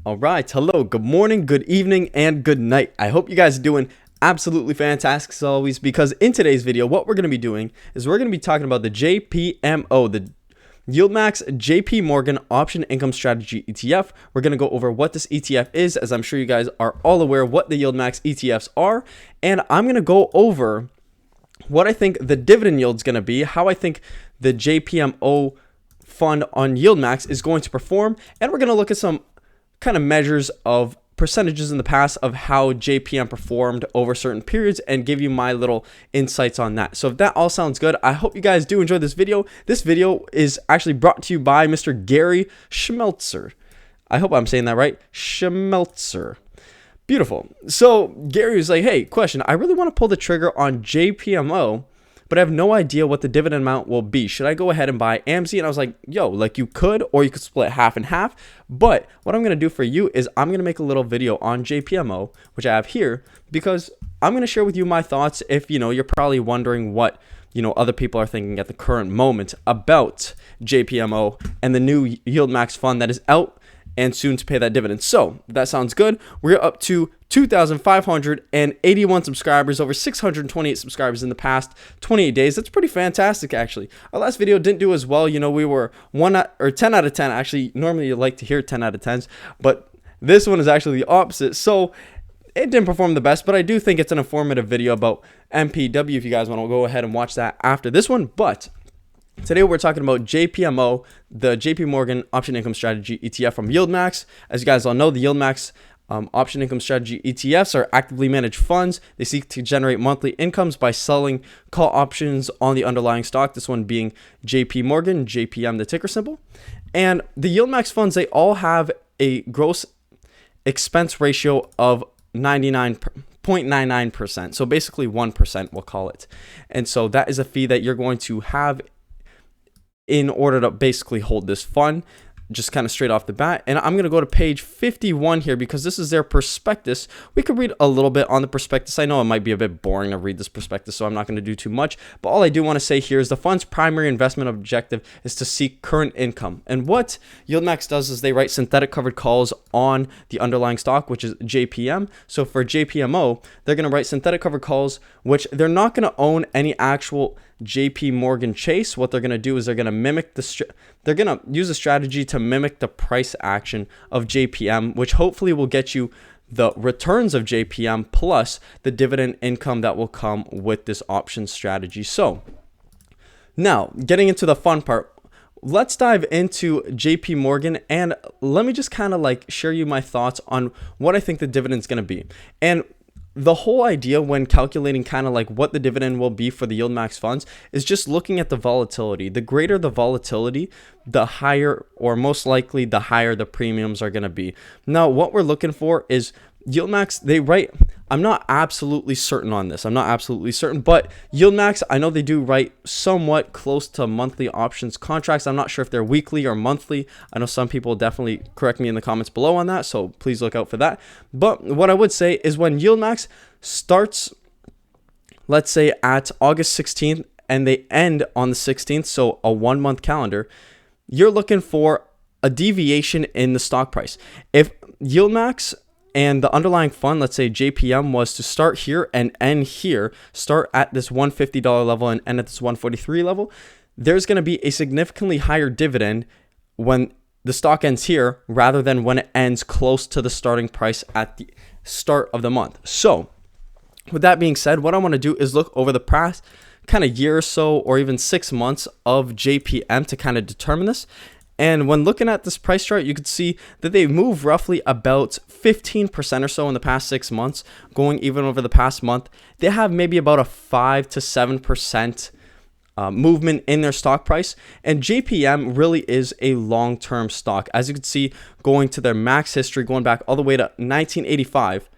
All right, hello, good morning, good evening, and good night. I hope you guys are doing absolutely fantastic as always, because in today's video, what we're going to be doing is we're going to be talking about the JPMO, the Yieldmax JP Morgan Option Income Strategy ETF. We're going to go over what this ETF is, as I'm sure you guys are all aware what the Yieldmax ETFs are, and I'm going to go over what I think the dividend yield is going to be, how I think the JPMO fund on Yieldmax is going to perform, and we're going to look at some kind of measures of percentages in the past of how JPM performed over certain periods and give you my little insights on that. So if that all sounds good, I hope you guys do enjoy this video. This video is actually brought to you by Mr. Gary Schmeltzer. I hope I'm saying that right. Schmeltzer. Beautiful. So Gary was like, hey, question, I really want to pull the trigger on JPMO, but I have no idea what the dividend amount will be. Should I go ahead and buy AMC? And I was like, yo, like you could, or you could split half and half. But what I'm going to do for you is I'm going to make a little video on JPMO, which I have here, because I'm going to share with you my thoughts if, you're probably wondering what, other people are thinking at the current moment about JPMO and the new Yieldmax fund that is out and soon to pay that dividend. So that sounds good. We're up to 2,581 subscribers, over 628 subscribers in the past 28 days. That's pretty fantastic, actually. Our last video didn't do as well. We were 10 out of 10. Actually, normally you like to hear 10 out of 10s, but this one is actually the opposite. So it didn't perform the best, but I do think it's an informative video about MPW if you guys want to go ahead and watch that after this one. But today we're talking about JPMO, the JP Morgan Option Income Strategy ETF from Yieldmax. As you guys all know, the Yieldmax Option Income Strategy ETFs are actively managed funds. They seek to generate monthly incomes by selling call options on the underlying stock, this one being JP Morgan, JPM, the ticker symbol. And the Yieldmax funds, they all have a gross expense ratio of 99.99%. So basically 1%, we'll call it. And so that is a fee that you're going to have in order to basically hold this fund, just kind of straight off the bat. And I'm going to go to page 51 here because this is their prospectus. We could read a little bit on the prospectus. I know it might be a bit boring to read this prospectus, so I'm not going to do too much. But all I do want to say here is the fund's primary investment objective is to seek current income. And what Yieldmax does is they write synthetic covered calls on the underlying stock, which is JPM. So for JPMO, they're going to write synthetic covered calls, which they're not going to own any actual JP Morgan Chase. What they're going to do is they're going to mimic they're going to use a strategy to mimic the price action of JPM, which hopefully will get you the returns of JPM plus the dividend income that will come with this option strategy. So now getting into the fun part, let's dive into JP Morgan and let me just kind of like share you my thoughts on what I think the dividend is going to be. And the whole idea when calculating kind of like what the dividend will be for the Yieldmax funds is just looking at the volatility. The greater the volatility, the higher, or most likely the higher the premiums are going to be. Now, what we're looking for is Yieldmax, they write, I'm not absolutely certain on this. I'm not absolutely certain, but Yieldmax, I know they do write somewhat close to monthly options contracts. I'm not sure if they're weekly or monthly. I know some people definitely correct me in the comments below on that, so please look out for that. But what I would say is when Yieldmax starts, let's say at August 16th, and they end on the 16th, so a 1 month calendar, you're looking for a deviation in the stock price. If Yieldmax and the underlying fund, let's say JPM, was to start here and end here, start at this $150 level and end at this $143 level, there's going to be a significantly higher dividend when the stock ends here rather than when it ends close to the starting price at the start of the month. So with that being said, what I want to do is look over the past kind of year or so, or even 6 months of JPM to kind of determine this. And when looking at this price chart, you could see that they move roughly about 15% or so in the past 6 months, going even over the past month. They have maybe about a 5 to 7% movement in their stock price. And JPM really is a long-term stock. As you can see, going to their max history, going back all the way to 1985,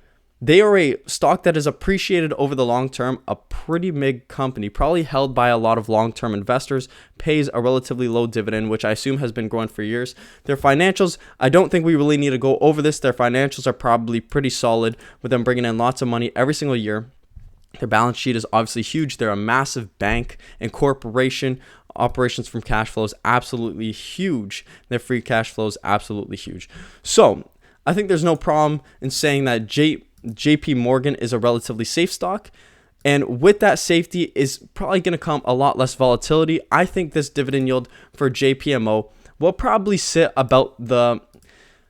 they are a stock that is appreciated over the long term, a pretty big company, probably held by a lot of long-term investors, pays a relatively low dividend, which I assume has been growing for years. Their financials, I don't think we really need to go over this. Their financials are probably pretty solid with them bringing in lots of money every single year. Their balance sheet is obviously huge. They're a massive bank and corporation. Operations from cash flow is absolutely huge. Their free cash flow is absolutely huge. So I think there's no problem in saying that JP Morgan is a relatively safe stock. And with that safety is probably going to come a lot less volatility. I think this dividend yield for JPMO will probably sit about the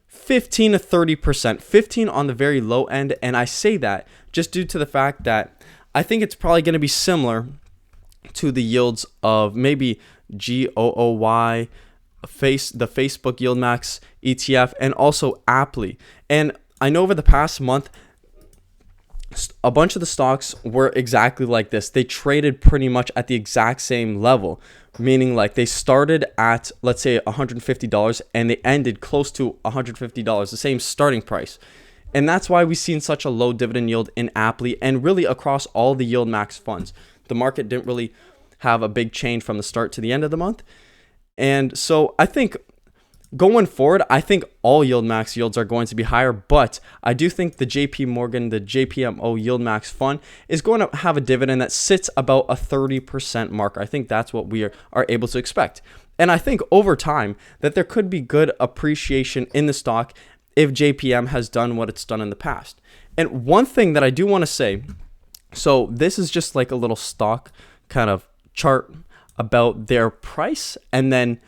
15 to 30%, 15 on the very low end. And I say that just due to the fact that I think it's probably going to be similar to the yields of maybe GOOY, the Facebook Yieldmax ETF, and also Aptly. And I know over the past month, a bunch of the stocks were exactly like this. They traded pretty much at the exact same level, meaning like they started at, let's say, $150 and they ended close to $150, the same starting price. And that's why we've seen such a low dividend yield in Aptly and really across all the Yieldmax funds. The market didn't really have a big change from the start to the end of the month. And so I think going forward, I think all Yieldmax yields are going to be higher, but I do think the JP Morgan, the JPMO Yieldmax fund is going to have a dividend that sits about a 30% mark. I think that's what we are able to expect. And I think over time that there could be good appreciation in the stock if JPM has done what it's done in the past. And one thing that I do want to say, so this is just like a little stock kind of chart about their price, and then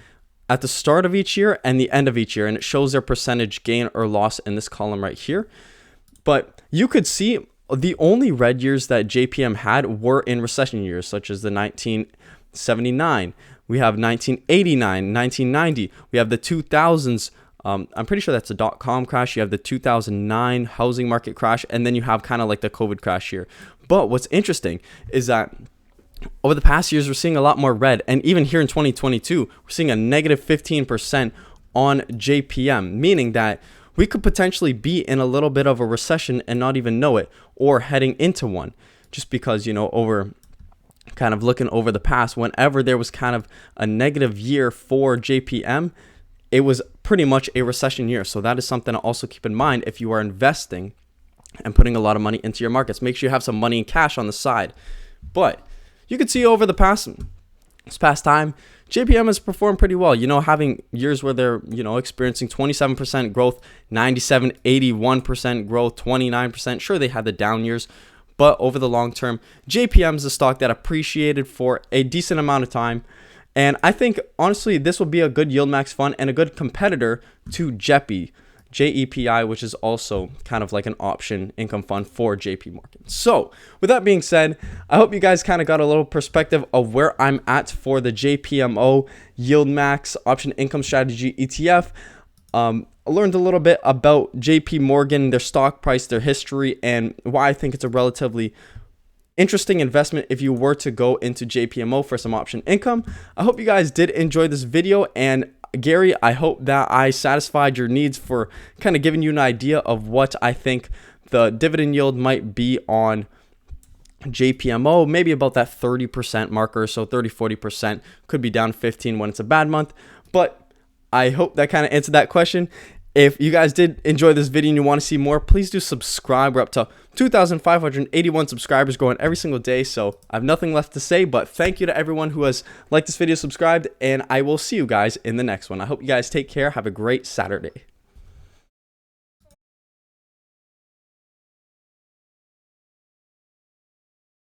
at the start of each year and the end of each year, and it shows their percentage gain or loss in this column right here. But you could see the only red years that JPM had were in recession years, such as the 1979. We have 1989, 1990. We have the 2000s. I'm pretty sure that's a dot-com crash. You have the 2009 housing market crash, and then you have kind of like the COVID crash here. But what's interesting is that over the past years, we're seeing a lot more red. And even here in 2022, we're seeing a negative 15% on JPM, meaning that we could potentially be in a little bit of a recession and not even know it, or heading into one, just because, you know, over kind of looking over the past, whenever there was kind of a negative year for JPM, it was pretty much a recession year. So that is something to also keep in mind if you are investing and putting a lot of money into your markets. Make sure you have some money and cash on the side. But you can see over this past time, JPM has performed pretty well. You know, having years where they're, you know, experiencing 27% growth, 97, 81% growth, 29%. Sure, they had the down years, but over the long term, JPM is a stock that appreciated for a decent amount of time. And I think, honestly, this will be a good Yieldmax fund and a good competitor to JEPI, JEPI, which is also kind of like an option income fund for JP Morgan. So with that being said, I hope you guys kind of got a little perspective of where I'm at for the JPMO Yieldmax option income strategy ETF. I learned a little bit about JP Morgan, their stock price, their history, and why I think it's a relatively interesting investment if you were to go into JPMO for some option income. I hope you guys did enjoy this video, and Gary, I hope that I satisfied your needs for kind of giving you an idea of what I think the dividend yield might be on JPMO, maybe about that 30% marker. So 30-40%, could be down 15 when it's a bad month. But I hope that kind of answered that question. If you guys did enjoy this video and you want to see more, please do subscribe. We're up to 2,581 subscribers growing every single day. So I have nothing left to say, but thank you to everyone who has liked this video, subscribed, and I will see you guys in the next one. I hope you guys take care. Have a great Saturday.